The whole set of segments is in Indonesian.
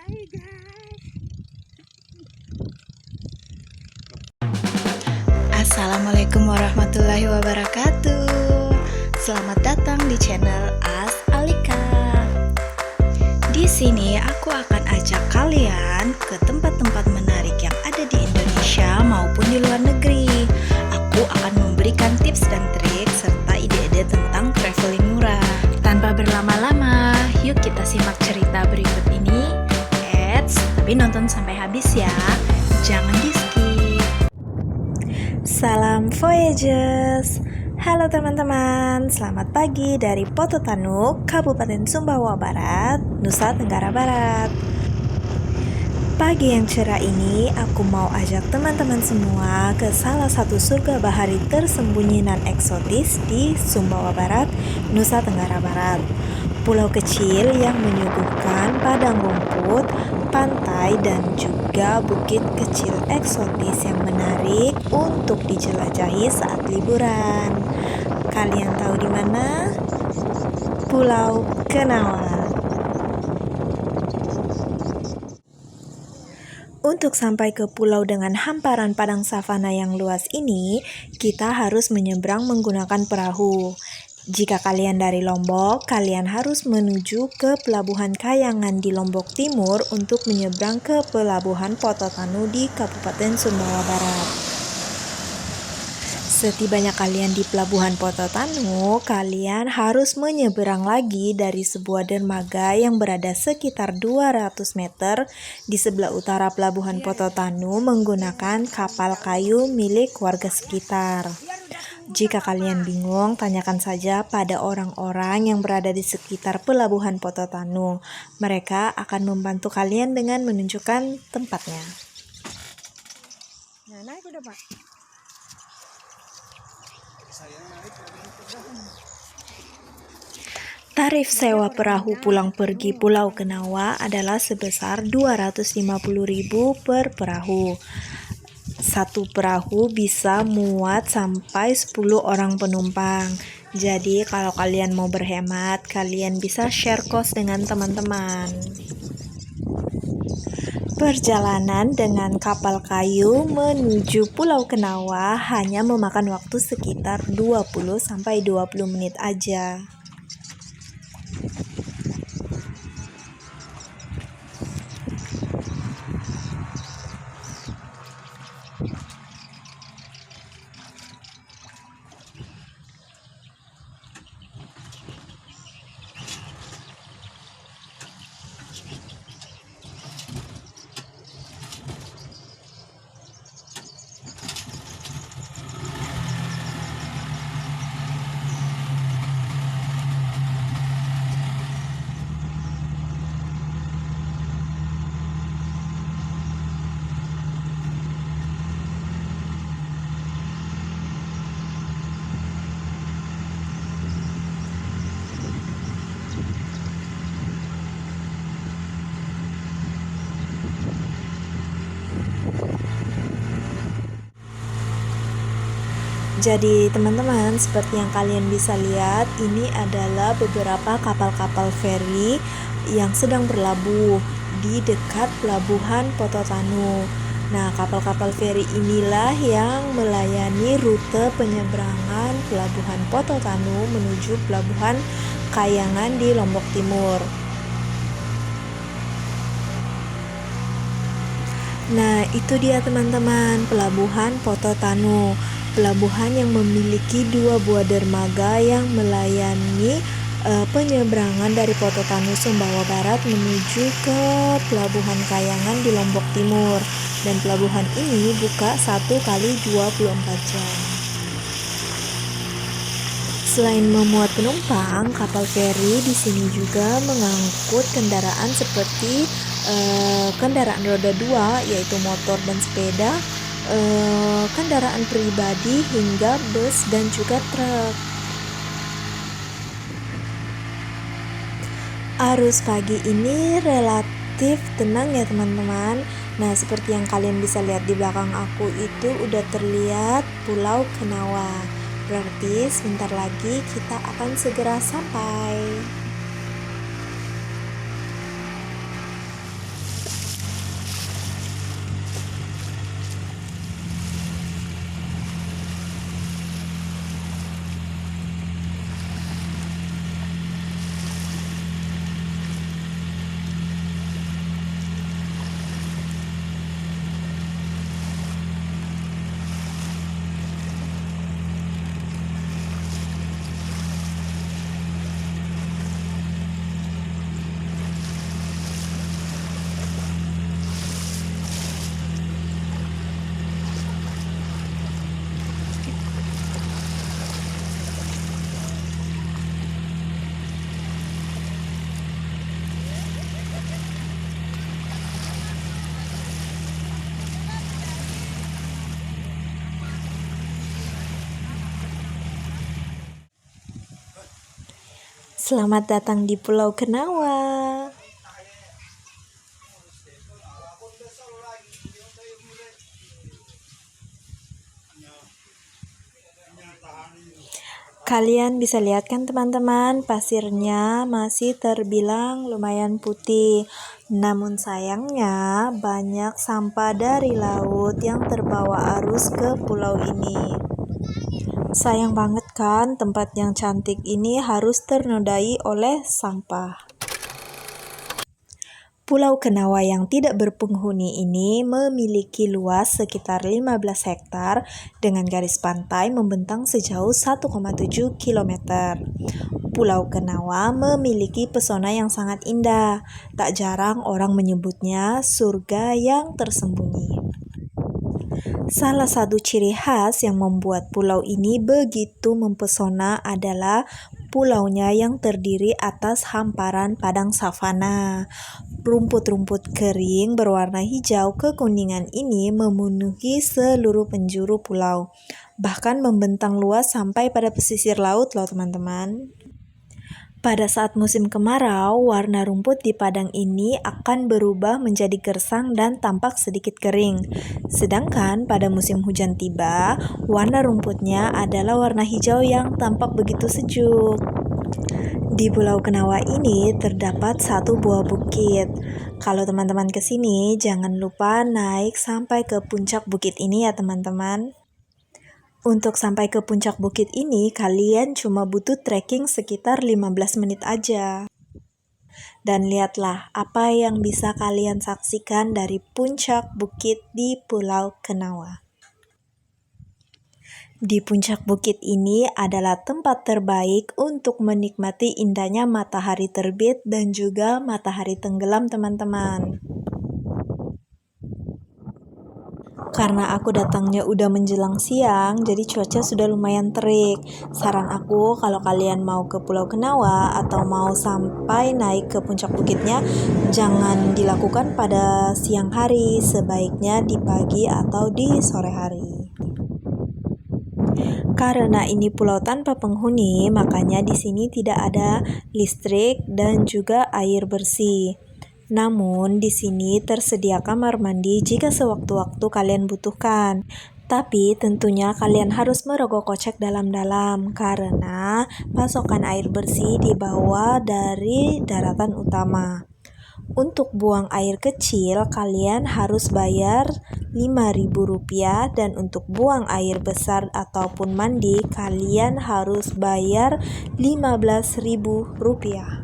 Hai guys. Assalamualaikum warahmatullahi wabarakatuh. Selamat datang di channel As Alika. Di sini aku akan ajak kalian ke tempat-tempat menarik yang ada di Indonesia maupun di luar negeri. Aku akan memberikan tips dan trik serta ide-ide tentang traveling murah. Tanpa berlama-lama, yuk kita simak cerita berikut ini. Tapi nonton sampai habis ya. Jangan di-skip. Salam Voyagers. Halo teman-teman, selamat pagi dari Pototanu, Kabupaten Sumbawa Barat, Nusa Tenggara Barat. Pagi yang cerah ini, aku mau ajak teman-teman semua ke salah satu surga bahari tersembunyi dan eksotis di Sumbawa Barat, Nusa Tenggara Barat. Pulau kecil yang menyuguhkan padang rumput, pantai, dan juga bukit kecil eksotis yang menarik untuk dijelajahi saat liburan. Kalian tahu di mana? Pulau Kenawa. Untuk sampai ke pulau dengan hamparan padang savana yang luas ini, kita harus menyeberang menggunakan perahu. Jika kalian dari Lombok, kalian harus menuju ke Pelabuhan Kayangan di Lombok Timur untuk menyeberang ke Pelabuhan Pototanu di Kabupaten Sumbawa Barat. Setibanya kalian di Pelabuhan Pototanu, kalian harus menyeberang lagi dari sebuah dermaga yang berada sekitar 200 meter di sebelah utara Pelabuhan Pototanu menggunakan kapal kayu milik warga sekitar. Jika kalian bingung, tanyakan saja pada orang-orang yang berada di sekitar Pelabuhan Pototanu. Mereka akan membantu kalian dengan menunjukkan tempatnya. Nah, naik udah Pak. Tarif sewa perahu pulang pergi Pulau Kenawa adalah sebesar 250.000 per perahu. Satu perahu bisa muat sampai 10 orang penumpang. Jadi kalau kalian mau berhemat, kalian bisa share cost dengan teman-teman. Perjalanan dengan kapal kayu menuju Pulau Kenawa hanya memakan waktu sekitar 20-20 menit aja. Jadi teman-teman, seperti yang kalian bisa lihat, ini adalah beberapa kapal-kapal feri yang sedang berlabuh di dekat Pelabuhan Pototanu. Nah, kapal-kapal feri inilah yang melayani rute penyeberangan Pelabuhan Pototanu menuju Pelabuhan Kayangan di Lombok Timur. Nah, itu dia teman-teman, Pelabuhan Pototanu. Pelabuhan yang memiliki 2 buah dermaga yang melayani penyeberangan dari Pototanu Sumbawa Barat menuju ke Pelabuhan Kayangan di Lombok Timur. Dan pelabuhan ini buka 1 kali 24 jam. Selain memuat penumpang, kapal feri di sini juga mengangkut kendaraan seperti kendaraan roda 2 yaitu motor dan sepeda, kendaraan pribadi hingga bus dan juga truk. Arus pagi ini relatif tenang ya teman-teman. Nah, seperti yang kalian bisa lihat di belakang aku itu udah terlihat Pulau Kenawa. Berarti sebentar lagi kita akan segera sampai. Selamat datang di Pulau Kenawa. Kalian bisa lihat kan teman-teman, pasirnya masih terbilang lumayan putih. Namun sayangnya banyak sampah dari laut yang terbawa arus ke pulau ini. Sayang banget kan, tempat yang cantik ini harus ternodai oleh sampah. Pulau Kenawa yang tidak berpenghuni ini memiliki luas sekitar 15 hektar dengan garis pantai membentang sejauh 1,7 km. Pulau Kenawa memiliki pesona yang sangat indah. Tak jarang orang menyebutnya surga yang tersembunyi. Salah satu ciri khas yang membuat pulau ini begitu mempesona adalah pulaunya yang terdiri atas hamparan padang savana. Rumput-rumput kering berwarna hijau kekuningan ini memenuhi seluruh penjuru pulau, bahkan membentang luas sampai pada pesisir laut loh teman-teman. Pada saat musim kemarau, warna rumput di padang ini akan berubah menjadi gersang dan tampak sedikit kering. Sedangkan pada musim hujan tiba, warna rumputnya adalah warna hijau yang tampak begitu sejuk. Di Pulau Kenawa ini terdapat satu buah bukit. Kalau teman-teman ke sini, jangan lupa naik sampai ke puncak bukit ini ya teman-teman. Untuk sampai ke puncak bukit ini, kalian cuma butuh trekking sekitar 15 menit aja. Dan lihatlah apa yang bisa kalian saksikan dari puncak bukit di Pulau Kenawa. Di puncak bukit ini adalah tempat terbaik untuk menikmati indahnya matahari terbit dan juga matahari tenggelam teman-teman. Karena aku datangnya udah menjelang siang, jadi cuaca sudah lumayan terik. Saran aku kalau kalian mau ke Pulau Kenawa atau mau sampai naik ke puncak bukitnya, jangan dilakukan pada siang hari, sebaiknya di pagi atau di sore hari. Karena ini pulau tanpa penghuni, makanya di sini tidak ada listrik dan juga air bersih. Namun di sini tersedia kamar mandi jika sewaktu-waktu kalian butuhkan. Tapi tentunya kalian harus merogoh kocek dalam-dalam karena pasokan air bersih dibawa dari daratan utama. Untuk buang air kecil, kalian harus bayar Rp5.000 dan untuk buang air besar ataupun mandi, kalian harus bayar Rp15.000.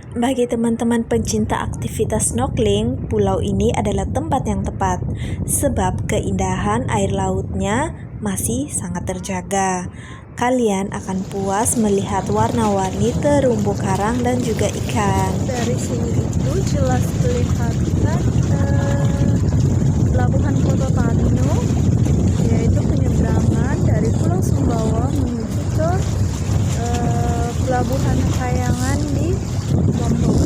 Bagi teman-teman pencinta aktivitas snorkeling, pulau ini adalah tempat yang tepat sebab keindahan air lautnya masih sangat terjaga. Kalian akan puas melihat warna-warni terumbu karang dan juga ikan. Dari sini itu jelas kelihatan pelabuhan Kota Tanu, yaitu penyeberangan dari Pulau Sumbawa menuju ke pelabuhan Kayangan di Lombok.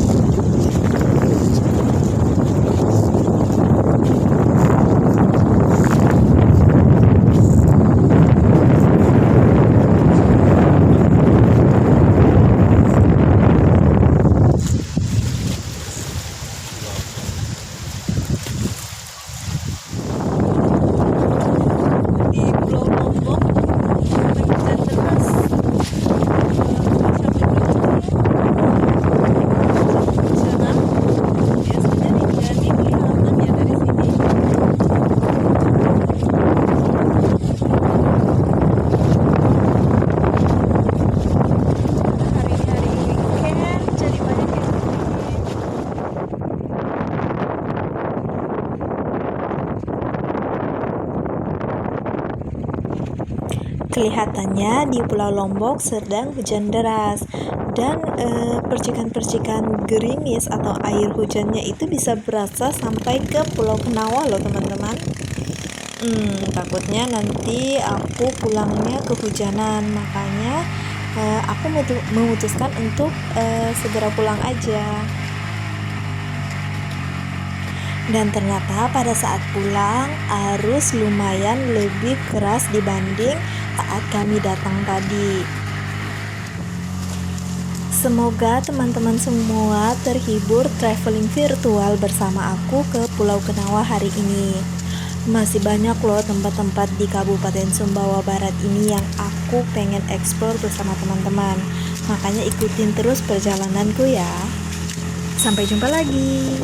Kelihatannya di Pulau Lombok sedang hujan deras dan percikan-percikan gerimis atau air hujannya itu bisa berasa sampai ke Pulau Kenawa loh teman-teman. Takutnya nanti aku pulangnya kehujanan, makanya aku memutuskan untuk segera pulang aja. Dan ternyata pada saat pulang arus lumayan lebih keras dibanding saat kami datang tadi. Semoga teman-teman semua terhibur traveling virtual bersama aku ke Pulau Kenawa hari ini. Masih banyak loh tempat-tempat di Kabupaten Sumbawa Barat ini yang aku pengen eksplor bersama teman-teman. Makanya ikutin terus perjalananku ya. Sampai jumpa lagi.